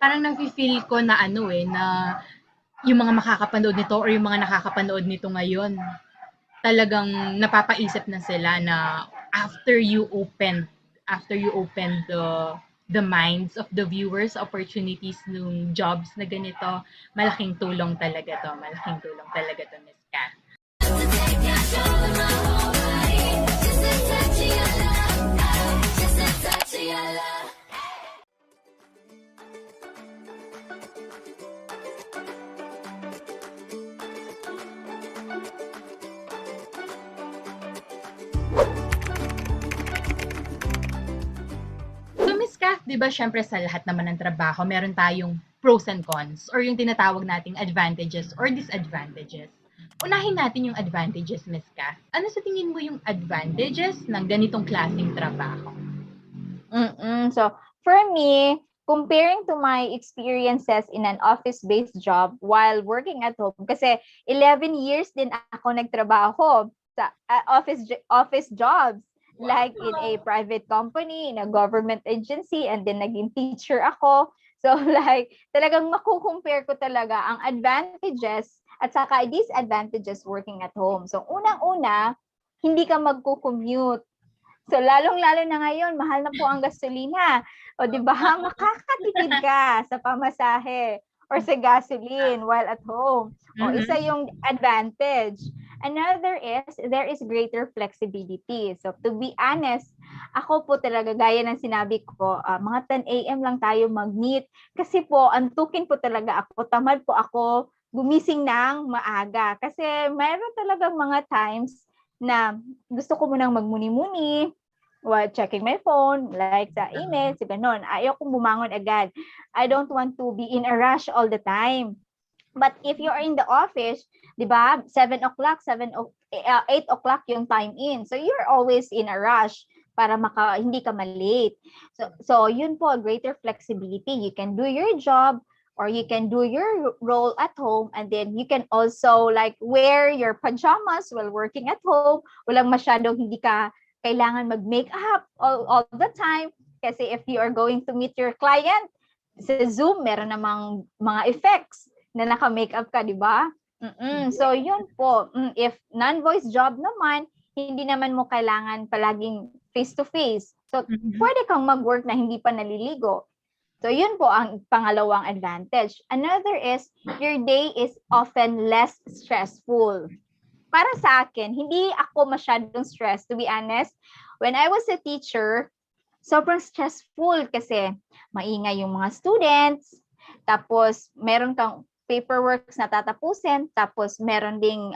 parang nafe-feel ko na na yung mga makakapanood nito or yung mga nakakapanood nito ngayon, talagang napapaisip na sila na after you open the minds of the viewers, opportunities nung jobs na ganito, malaking tulong talaga to. Malaking tulong talaga to, Miss Cath. So, Miss Kath, di ba syempre sa lahat naman ng trabaho, meron tayong pros and cons or yung tinatawag nating advantages or disadvantages. Unahin natin yung advantages, Miss Kath. Ano sa tingin mo yung advantages ng ganitong klaseng trabaho? So, for me, comparing to my experiences in an office-based job while working at home, kasi 11 years din ako nagtrabaho sa office jobs, like in a private company, in a government agency, and then naging teacher ako. So, like, talagang makukompare ko talaga ang advantages at saka disadvantages working at home. So, unang-una, hindi ka magko-commute. So, lalong-lalo na ngayon, mahal na po ang gasolina. O, di ba? Makakatipid ka sa pamasahe or sa gasoline while at home. O, isa yung advantage. Another is, there is greater flexibility. So, to be honest, ako po talaga, gaya ng sinabi ko, mga 10 a.m. lang tayo mag-meet. Kasi po, antukin po talaga ako. Tamad po ako gumising ng maaga. Kasi mayroon talagang mga times na gusto ko munang magmuni-muni while checking my phone, like sa email, sa ganun. Ayaw kong bumangon agad. I don't want to be in a rush all the time. But if you are in the office, di ba, 7 o'clock, 8 o'clock yung time in. So you're always in a rush para hindi ka malate. So yun po, greater flexibility. You can do your job or you can do your role at home, and then you can also like wear your pajamas while working at home. Walang masyadong hindi ka kailangan mag-make up all the time. Kasi if you are going to meet your client, sa Zoom, meron namang mga effects na naka-makeup ka, di ba? So yun po, if non-voice job naman, hindi naman mo kailangan palaging face-to-face. So pwede kang mag-work na hindi pa naliligo. So, yun po ang pangalawang advantage. Another is, your day is often less stressful. Para sa akin, hindi ako masyadong stressed, to be honest. When I was a teacher, sobrang stressful kasi maingay yung mga students, tapos meron kang paperwork na tatapusin, tapos meron ding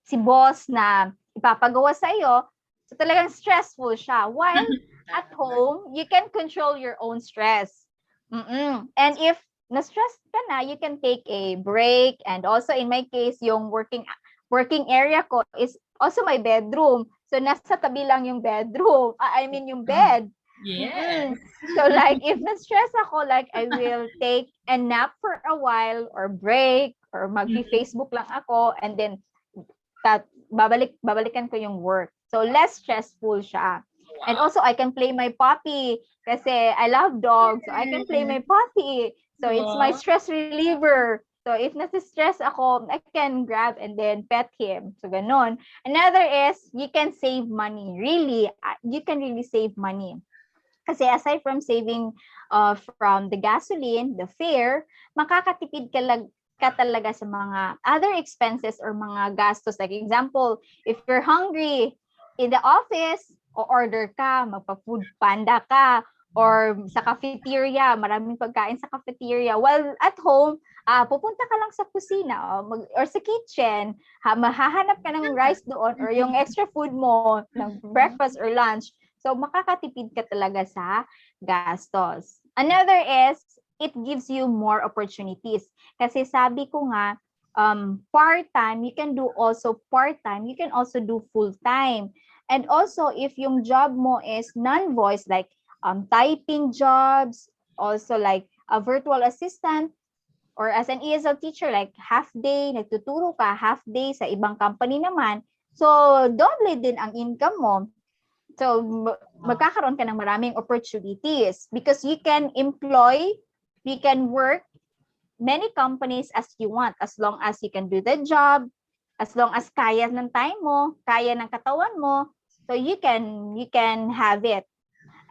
si boss na ipapagawa sa iyo. So, talagang stressful siya. While at home, you can control your own stress. And if na-stress ka na, you can take a break. And also in my case, yung working area ko is also my bedroom. So nasa tabi lang yung bedroom. Yung bed. Yes. So like if na-stress ako, like I will take a nap for a while or break or mag-Facebook lang ako, and then babalikan ko yung work. So less stressful siya. And also, I can play my puppy kasi I love dogs. So I can play my puppy. So it's my stress reliever. So if nasa-stress ako, I can grab and then pet him. So ganon. Another is, you can save money. Really, you can really save money. Kasi aside from saving from the gasoline, the fare, makakatipid ka talaga sa mga other expenses or mga gastos. Like example, if you're hungry in the office, o-order ka, magpa-food panda ka, or sa cafeteria, maraming pagkain sa cafeteria. While at home, pupunta ka lang sa kusina or sa kitchen, mahahanap ka ng rice doon or yung extra food mo ng breakfast or lunch. So, makakatipid ka talaga sa gastos. Another is, it gives you more opportunities. Kasi sabi ko nga, part-time, you can do also part-time, you can also do full-time. And also, if yung job mo is non-voice, like typing jobs, also like a virtual assistant, or as an ESL teacher, like half-day, nagtuturo ka, half-day sa ibang company naman, so doble din ang income mo. So, magkakaroon ka ng maraming opportunities because you can employ we can work many companies as you want, as long as you can do the job, as long as kaya ng time mo, kaya ng katawan mo, so you can have it.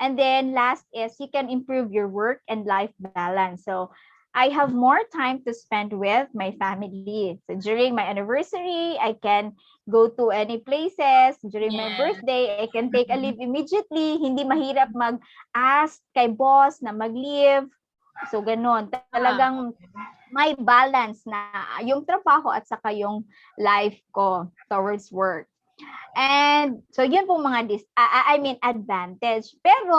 And then last is you can improve your work and life balance. So I have more time to spend with my family. So during my anniversary, I can go to any places. During my Yes. birthday, I can take a leave immediately. Hindi mahirap mag-ask kay boss na mag-leave. So ganon. Ah, Talagang may balance na yung trabaho at saka yung life ko towards work. And so yun po mga advantage. Pero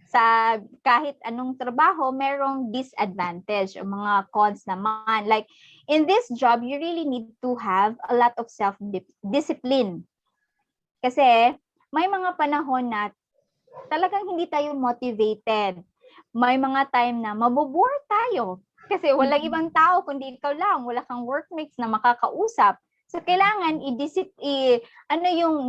sa kahit anong trabaho, merong disadvantage o mga cons naman. Like in this job, you really need to have a lot of self-discipline. Kasi may mga panahon na talagang hindi tayo motivated. May mga time na mabobore tayo. Kasi walang ibang tao kundi ikaw lang, wala kang workmates na makakausap. So kailangan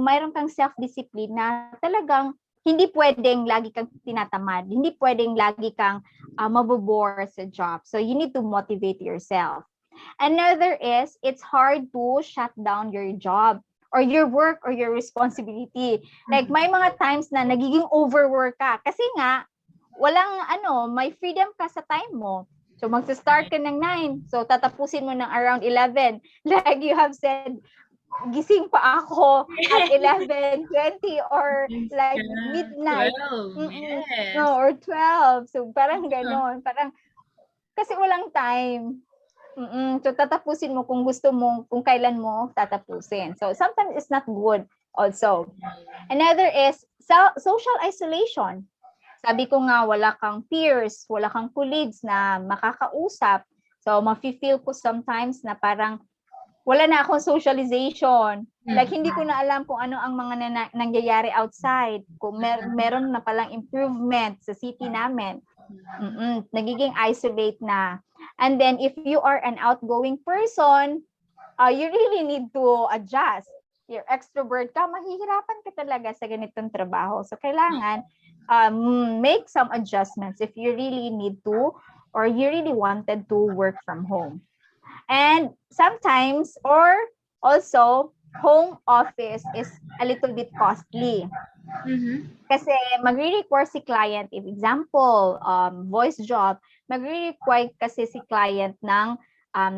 mayroon kang self-discipline na talagang hindi pwedeng lagi kang tinatamad, hindi pwedeng lagi kang mabobore sa job. So you need to motivate yourself. Another is it's hard to shut down your job or your work or your responsibility. Like may mga times na nagiging overwork ka kasi nga may freedom ka sa time mo. So magsa-start ka ng 9, so tatapusin mo ng around 11. Like you have said, gising pa ako at 11:20 or like midnight. 12. Yes. No, or 12. So parang ganon, parang kasi walang time. So tatapusin mo kung gusto mo, kung kailan mo tatapusin. So sometimes it's not good also. Another is social isolation. Sabi ko nga, wala kang peers, wala kang colleagues na makakausap. So mafe-feel ko sometimes na parang wala na akong socialization. Like hindi ko na alam kung ano ang mga nangyayari outside. Kung meron na palang improvement sa city namin. Nagiging isolate na. And then if you are an outgoing person, you really need to adjust. You're extrovert ka, mahihirapan ka talaga sa ganitong trabaho. So kailangan make some adjustments if you really need to or you really wanted to work from home. And sometimes or also home office is a little bit costly. Kasi magre-require si client, if example, voice job, magre-require kasi si client ng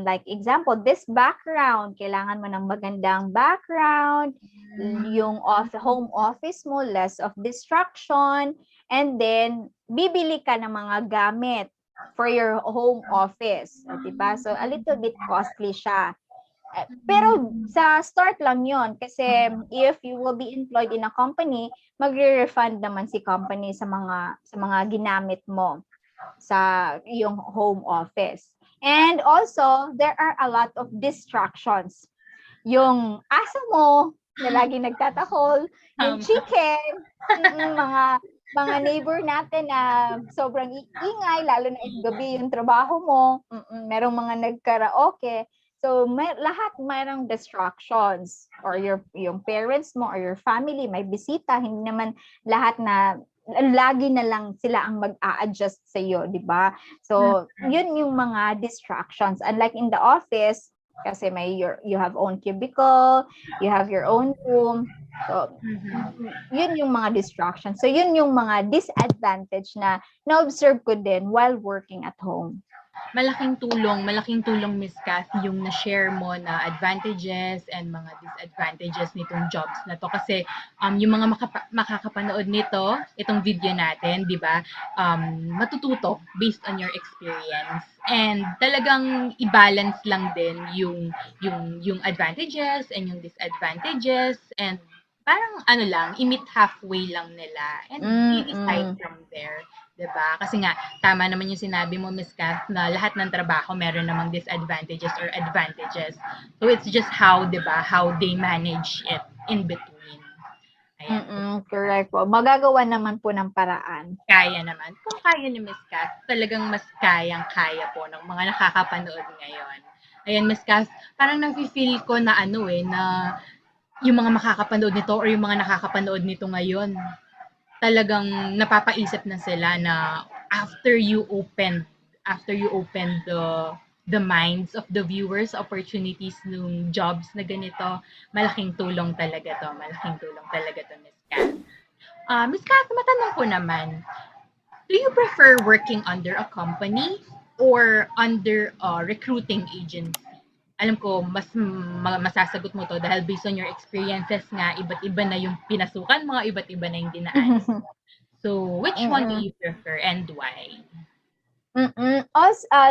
like example, this background, kailangan mo ng magandang background, yung home office mo, less of distraction, and then bibili ka ng mga gamit for your home office, diba? So a little bit costly siya. Pero sa start lang yon kasi if you will be employed in a company, magre-refund naman si company sa mga ginamit mo sa iyong home office. And also, there are a lot of distractions. Yung aso mo na lagi nagtatakol, yung chicken, mga neighbor natin na sobrang ingay, lalo na if gabi yung trabaho mo, merong mga nagkaraoke. So, lahat mayroong distractions or yung parents mo or your family may bisita, hindi naman lahat na lagi na lang sila ang mag-a-adjust sa iyo, di ba? So, yun yung mga distractions. Unlike in the office, kasi you have own cubicle, you have your own room. So, yun yung mga distractions. So, yun yung mga disadvantage na na-observe ko din while working at home. Malaking tulong, Miss Cath, yung na-share mo na advantages and mga disadvantages nitong jobs na to. Kasi yung mga makakapanood nito, itong video natin, di ba, matututo based on your experience. And talagang i-balance lang din yung advantages and yung disadvantages and parang i-meet halfway lang nila and i-decide from there. 'Di ba? Kasi nga tama naman yung sinabi mo, Miss Cath, na lahat ng trabaho meron namang disadvantages or advantages. So it's just how, 'di ba, how they manage it in between. Ayan. Correct po. Magagawa naman po ng paraan. Kaya naman. Kung kaya ni Miss Cath, talagang mas kayang-kaya po ng mga nakakapanood ngayon. Ayan, Miss Cath, parang nafe-feel ko na na yung mga makakapanood nito or yung mga nakakapanood nito ngayon, talagang napapaisip na sila na after you opened after you open the minds of the viewers, opportunities nung jobs na ganito, malaking tulong talaga to. Malaking tulong talaga to, Miss Kat. Miss Kat, matanong ko naman, do you prefer working under a company or under a recruiting agency? Alam ko, masasagot mo to dahil based on your experiences nga, iba't iba na yung pinasukan mo, iba't iba na yung dinaanan. So, which one do Mm-mm. you prefer and why?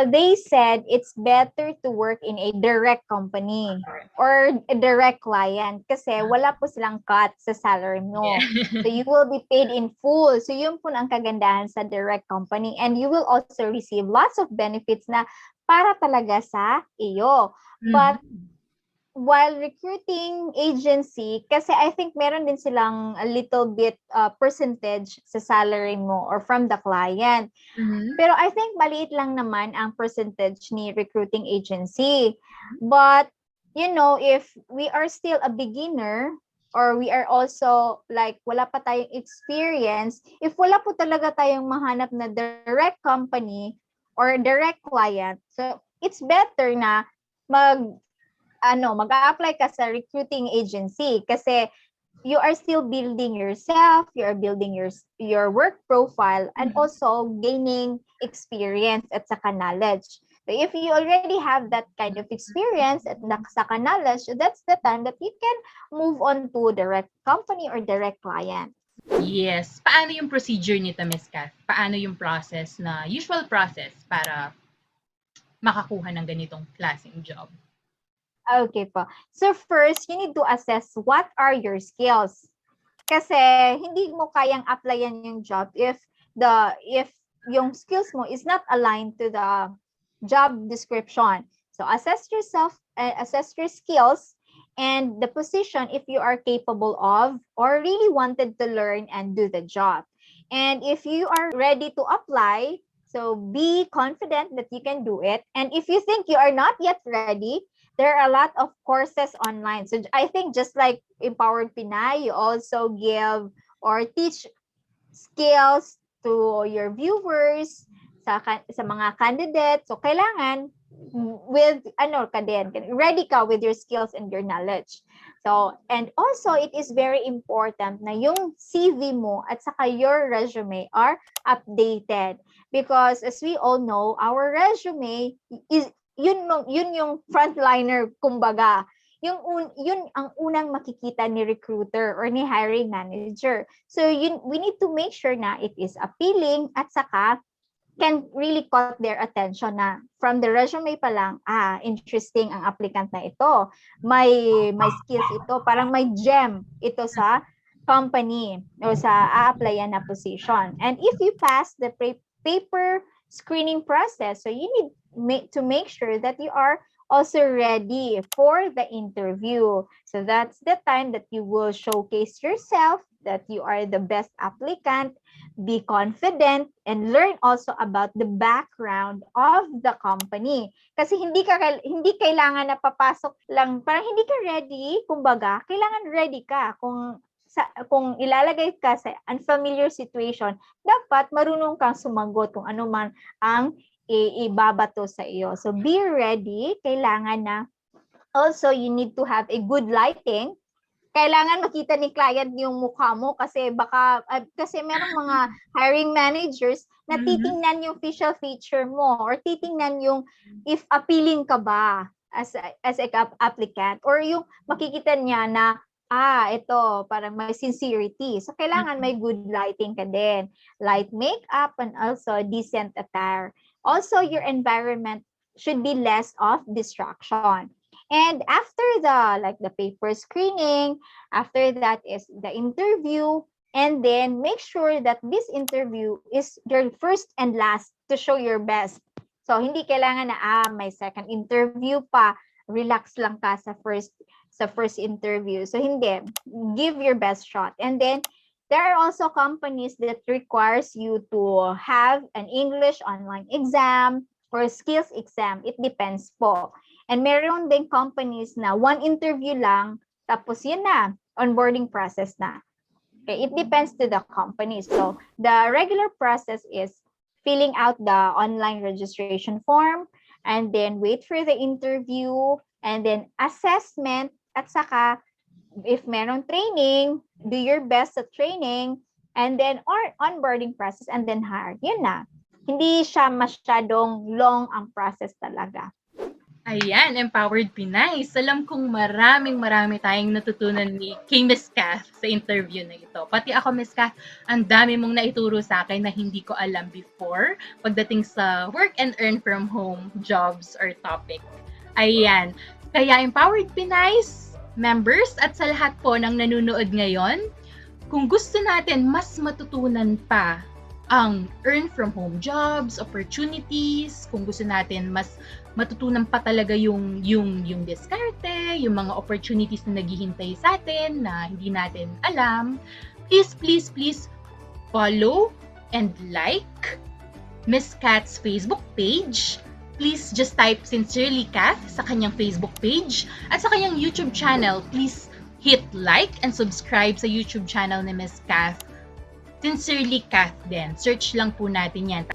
They said it's better to work in a direct company or a direct client kasi wala po silang cut sa salary mo. Yeah. So you will be paid in full. So yun po ang kagandahan sa direct company, and you will also receive lots of benefits na para talaga sa iyo. But Mhm. while recruiting agency, kasi I think meron din silang a little bit percentage sa salary mo or from the client. Mhm. Pero I think maliit lang naman ang percentage ni recruiting agency. But, if we are still a beginner or we are also like wala pa tayong experience, if wala po talaga tayong mahanap na direct company or direct client, so it's better na mag-a-apply ka sa recruiting agency kasi you are still building yourself, you are building your work profile, and also gaining experience at saka knowledge. So if you already have that kind of experience at saka knowledge, that's the time that you can move on to direct company or direct client. Yes. Paano yung procedure nito, Miss Kat? Paano yung process usual process para makakuha ng ganitong klaseng job? Okay po. So first, you need to assess what are your skills. Kasi hindi mo kayang applyan yung job if yung skills mo is not aligned to the job description. So assess yourself, assess your skills and the position if you are capable of or really wanted to learn and do the job. And if you are ready to apply, so be confident that you can do it. And if you think you are not yet ready, there are a lot of courses online. So I think just like Empowered Pinay, you also give or teach skills to your viewers, sa mga candidates. So kailangan with ready ka with your skills and your knowledge. So, and also it is very important na yung CV mo at saka your resume are updated because as we all know, our resume is yun yung frontliner kumbaga. Yun ang unang makikita ni recruiter or ni hiring manager. So we need to make sure na it is appealing at saka can really caught their attention na from the resume pa lang, interesting ang applicant na ito. May skills ito, parang may gem ito sa company o sa a-applyan na position. And if you pass the paper screening process, so you need to make sure that you are also ready for the interview. So that's the time that you will showcase yourself, that you are the best applicant, be confident, and learn also about the background of the company. Kasi hindi kailangan na papasok lang, parang hindi ka ready, kumbaga, kailangan ready ka. Kung ilalagay ka sa unfamiliar situation, dapat marunong kang sumagot kung ano man ang ibabato sa iyo. So be ready, kailangan na also you need to have a good lighting. Kailangan makita ni client yung mukha mo kasi kasi merong mga hiring managers na titingnan yung facial feature mo or titingnan yung if appealing ka ba as a applicant or yung makikita niya na ito parang may sincerity. So kailangan may good lighting ka din. Light makeup and also decent attire. Also your environment should be less of distraction. And after the paper screening, after that is the interview, and then make sure that this interview is your first and last to show your best. So hindi kailangan na may second interview pa, relax lang ka sa first interview. So hindi, give your best shot. And then there are also companies that requires you to have an English online exam or skills exam. It depends po. And meron din companies na one interview lang, tapos yun na, onboarding process na. Okay, it depends to the company. So, the regular process is filling out the online registration form, and then wait for the interview, and then assessment, at saka if meron training, do your best sa training, and then or onboarding process, and then hire. Yun na. Hindi siya masyadong long ang process talaga. Ayan, Empowered Pinays. Alam kong marami tayong natutunan kay Miss Cath sa interview na ito. Pati ako, Miss Cath, ang dami mong naituro sa akin na hindi ko alam before pagdating sa work and earn from home jobs or topic. Ayan. Kaya Empowered Pinays, members, at sa lahat po ng nanonood ngayon, kung gusto natin mas matutunan pa ang earn from home jobs, opportunities, kung gusto natin mas matutunan pa talaga yung diskarte, yung mga opportunities na naghihintay sa atin na hindi natin alam, please follow and like Miss Cath's Facebook page. Please just type Sincerely Cath sa kanyang Facebook page at sa kanyang YouTube channel. Please hit like and subscribe sa YouTube channel ni Miss Cath. Sincerely Cath din. Search lang po natin yan.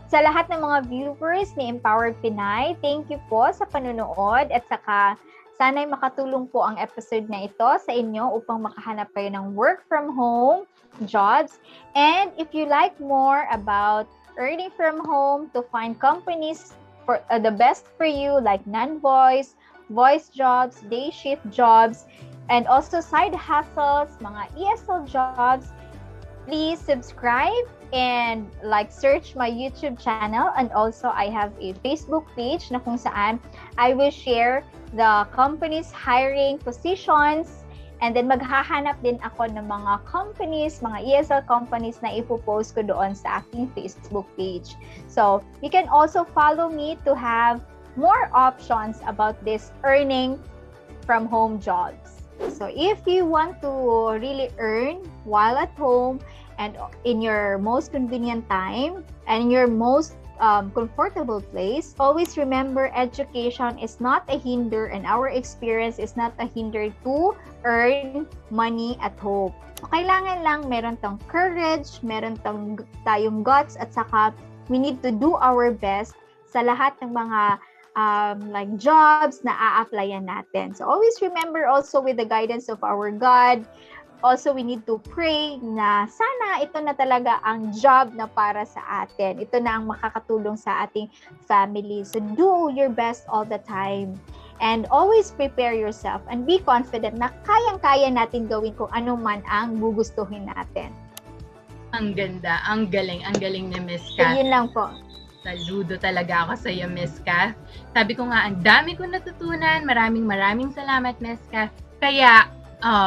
Sa lahat ng mga viewers ni Empowered Pinay, thank you po sa panonood at saka sana'y makatulong po ang episode na ito sa inyo upang makahanap kayo ng work from home jobs. And if you like more about earning from home to find companies for the best for you like non-voice, voice jobs, day shift jobs, and also side hustles, mga ESL jobs, please subscribe and search my YouTube channel, and also I have a Facebook page na kung saan I will share the company's hiring positions, and then maghahanap din ako ng mga companies, mga ESL companies na ipopost ko doon sa aking Facebook page. So you can also follow me to have more options about this earning from home jobs. So if you want to really earn while at home and in your most convenient time and in your most comfortable place, always remember education is not a hinder and our experience is not a hinder to earn money at home. Kailangan lang meron tong courage, meron tayong guts, at saka we need to do our best sa lahat ng mga jobs na a-applyan natin. So always remember also with the guidance of our God, also we need to pray na sana ito na talaga ang job na para sa atin. Ito na ang makakatulong sa ating family. So do your best all the time. And always prepare yourself and be confident na kayang-kaya natin gawin kung ano man ang gugustuhin natin. Ang ganda, ang galing ni Miss So Cath. yun lang po. Saludo talaga ako sa iyo, Miss Cath. Sabi ko nga, ang dami kong natutunan. Maraming salamat, Miss Cath. Kaya,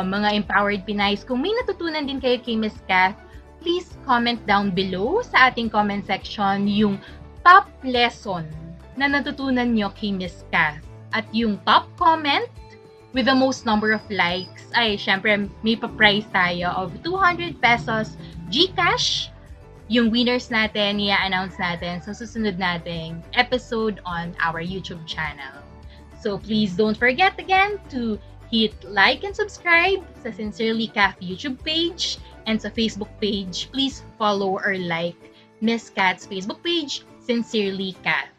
mga Empowered Pinays, kung may natutunan din kayo kay Miss Cath, please comment down below sa ating comment section yung top lesson na natutunan nyo kay Miss Cath. At yung top comment with the most number of likes ay syempre may pa-prize tayo of 200 pesos GCash. Yung winners natin, i-announce natin sa susunod nating episode on our YouTube channel. So please don't forget again to hit like and subscribe sa Sincerely Cath YouTube page and sa Facebook page. Please follow or like Miss Cath's Facebook page, Sincerely Cath.